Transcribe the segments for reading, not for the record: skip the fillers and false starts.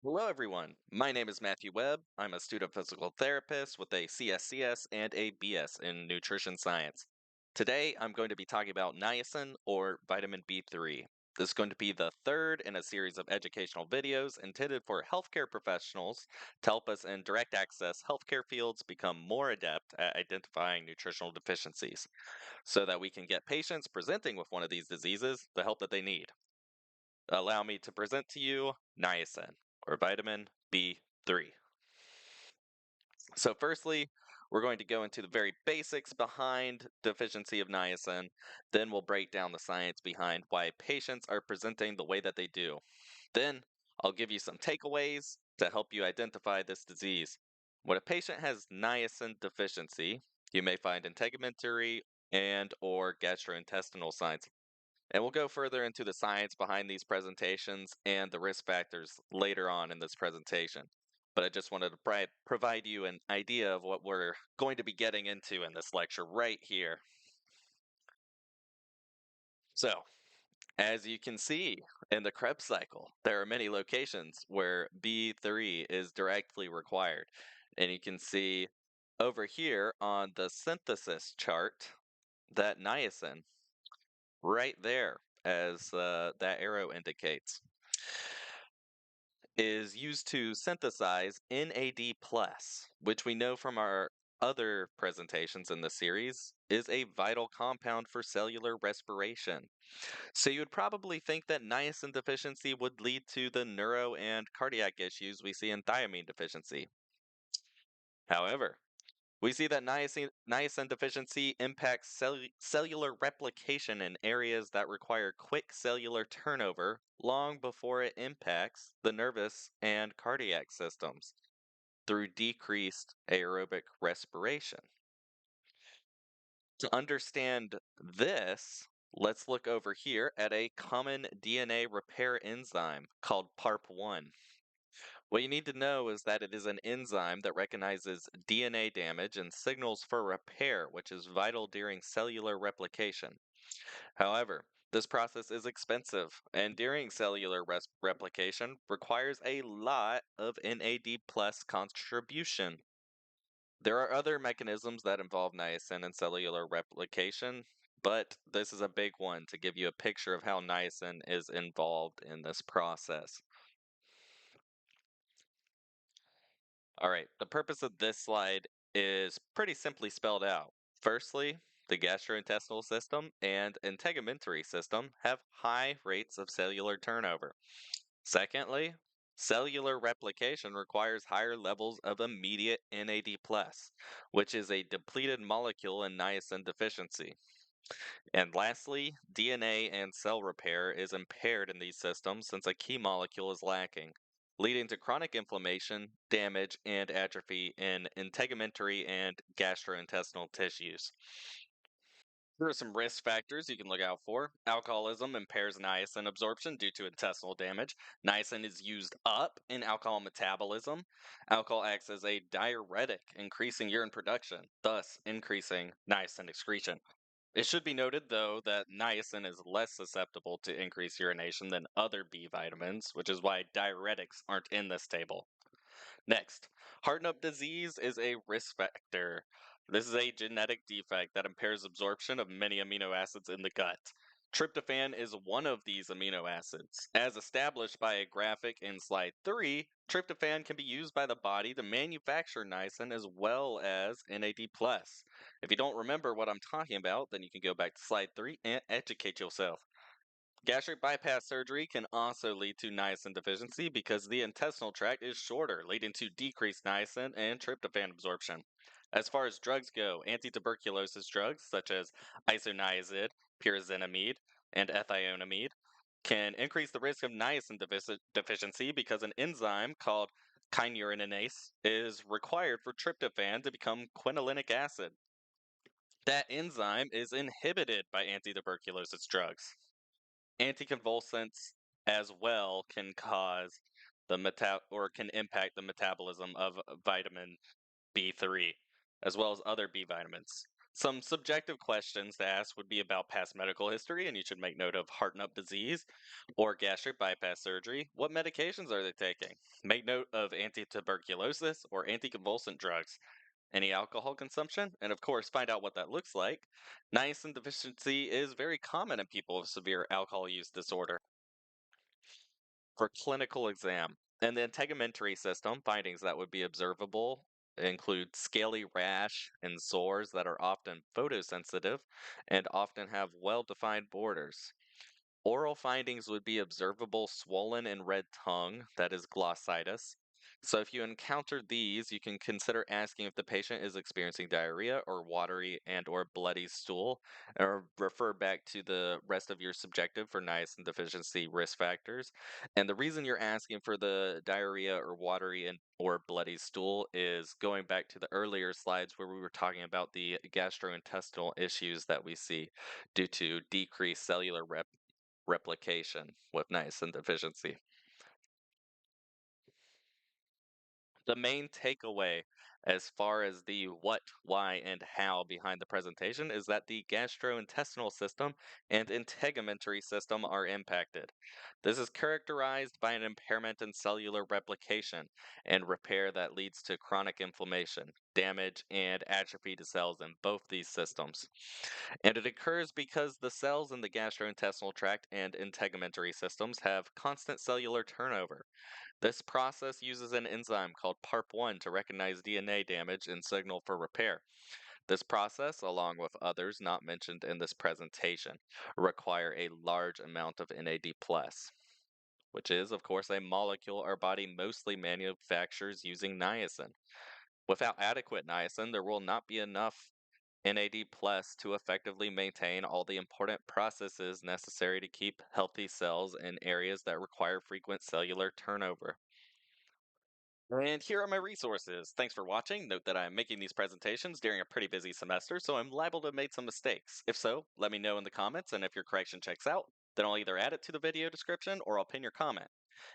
Hello, everyone. My name is Matthew Webb. I'm a student physical therapist with a CSCS and a BS in nutrition science. Today, I'm going to be talking about niacin or vitamin B3. This is going to be the third in a series of educational videos intended for healthcare professionals to help us in direct access healthcare fields become more adept at identifying nutritional deficiencies so that we can get patients presenting with one of these diseases the help that they need. Allow me to present to you niacin, or vitamin B3. So, firstly, we're going to go into the very basics behind deficiency of niacin. Then we'll break down the science behind why patients are presenting the way that they do. Then I'll give you some takeaways to help you identify this disease. When a patient has niacin deficiency, you may find integumentary and or gastrointestinal signs, and we'll go further into the science behind these presentations and the risk factors later on in this presentation. But I just wanted to provide you an idea of what we're going to be getting into in this lecture right here. So, as you can see in the Krebs cycle, there are many locations where B3 is directly required. And you can see over here on the synthesis chart that niacin right there, as that arrow indicates, is used to synthesize NAD+, which we know from our other presentations in the series is a vital compound for cellular respiration. So you would probably think that niacin deficiency would lead to the neuro and cardiac issues we see in thiamine deficiency. However, we see that niacin deficiency impacts cellular replication in areas that require quick cellular turnover long before it impacts the nervous and cardiac systems through decreased aerobic respiration. To understand this, let's look over here at a common DNA repair enzyme called PARP1. What you need to know is that it is an enzyme that recognizes DNA damage and signals for repair, which is vital during cellular replication. However, this process is expensive, and during cellular replication requires a lot of NAD plus contribution. There are other mechanisms that involve niacin in cellular replication, but this is a big one to give you a picture of how niacin is involved in this process. All right, the purpose of this slide is pretty simply spelled out. Firstly, the gastrointestinal system and integumentary system have high rates of cellular turnover. Secondly, cellular replication requires higher levels of immediate NAD+, which is a depleted molecule in niacin deficiency. And lastly, DNA and cell repair is impaired in these systems since a key molecule is lacking, leading to chronic inflammation, damage, and atrophy in integumentary and gastrointestinal tissues. Here are some risk factors you can look out for. Alcoholism impairs niacin absorption due to intestinal damage. Niacin is used up in alcohol metabolism. Alcohol acts as a diuretic, increasing urine production, thus increasing niacin excretion. It should be noted, though, that niacin is less susceptible to increased urination than other B vitamins, which is why diuretics aren't in this table. Next, Hartnup disease is a risk factor. This is a genetic defect that impairs absorption of many amino acids in the gut. Tryptophan is one of these amino acids. As established by a graphic in slide 3, tryptophan can be used by the body to manufacture niacin as well as NAD+. If you don't remember what I'm talking about, then you can go back to slide 3 and educate yourself. Gastric bypass surgery can also lead to niacin deficiency because the intestinal tract is shorter, leading to decreased niacin and tryptophan absorption. As far as drugs go, anti-tuberculosis drugs such as isoniazid, pyrazinamide, and ethionamide can increase the risk of niacin deficiency because an enzyme called kynureninase is required for tryptophan to become quinolinic acid. That enzyme is inhibited by anti-tuberculosis drugs. Anticonvulsants as well can cause or can impact the metabolism of vitamin B3 as well as other B vitamins. Some subjective questions to ask would be about past medical history, and you should make note of heart nut disease or gastric bypass surgery. What medications are they taking? Make note of anti-tuberculosis or anticonvulsant drugs, any alcohol consumption, and of course, find out what that looks like. Niacin deficiency is very common in people with severe alcohol use disorder. For clinical exam, and the integumentary system, findings that would be observable include scaly rash and sores that are often photosensitive and often have well-defined borders. Oral findings would be observable swollen and red tongue, that is glossitis. So if you encounter these, you can consider asking if the patient is experiencing diarrhea or watery and or bloody stool, or refer back to the rest of your subjective for niacin deficiency risk factors. And the reason you're asking for the diarrhea or watery and or bloody stool is going back to the earlier slides where we were talking about the gastrointestinal issues that we see due to decreased cellular replication with niacin deficiency. The main takeaway as far as the what, why, and how behind the presentation is that the gastrointestinal system and integumentary system are impacted. This is characterized by an impairment in cellular replication and repair that leads to chronic inflammation, damage, and atrophy to cells in both these systems. And it occurs because the cells in the gastrointestinal tract and integumentary systems have constant cellular turnover. This process uses an enzyme called PARP1 to recognize DNA damage and signal for repair. This process, along with others not mentioned in this presentation, require a large amount of NAD+, which is, of course, a molecule our body mostly manufactures using niacin. Without adequate niacin, there will not be enough NAD plus to effectively maintain all the important processes necessary to keep healthy cells in areas that require frequent cellular turnover. And here are my resources. Thanks for watching. Note that I'm making these presentations during a pretty busy semester, so I'm liable to have made some mistakes. If so, let me know in the comments, and if your correction checks out, then I'll either add it to the video description or I'll pin your comment.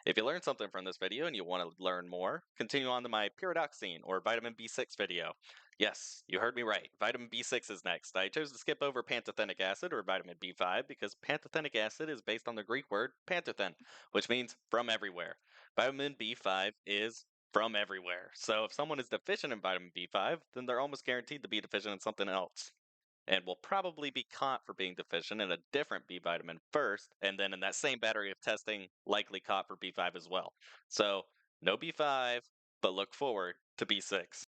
If you learned something from this video and you want to learn more, continue on to my pyridoxine or vitamin B6 video. Yes, you heard me right. Vitamin B6 is next. I chose to skip over pantothenic acid or vitamin B5 because pantothenic acid is based on the Greek word pantothen, which means from everywhere. Vitamin B5 is from everywhere. So if someone is deficient in vitamin B5, then they're almost guaranteed to be deficient in something else. And will probably be caught for being deficient in a different B vitamin first, and then in that same battery of testing, likely caught for B5 as well. So no B5, but look forward to B6.